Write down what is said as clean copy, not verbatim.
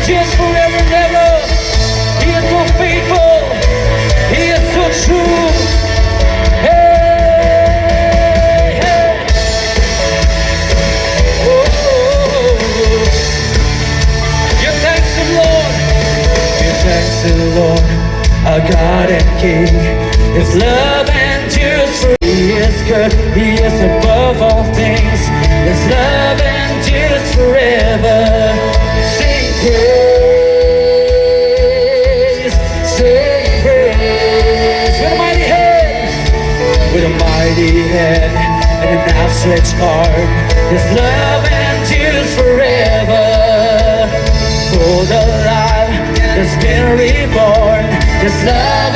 just forever and ever. He is so faithful. He is so true. Hey, hey. Oh, give thanks to the Lord. Give thanks to the Lord, our God and King. His love endures forever. He is good. He is above all things. His love endures forever. Sing praise, sing praise. With a mighty head, with a mighty head and an outstretched arm. His love endures forever. For the life that's been reborn. His love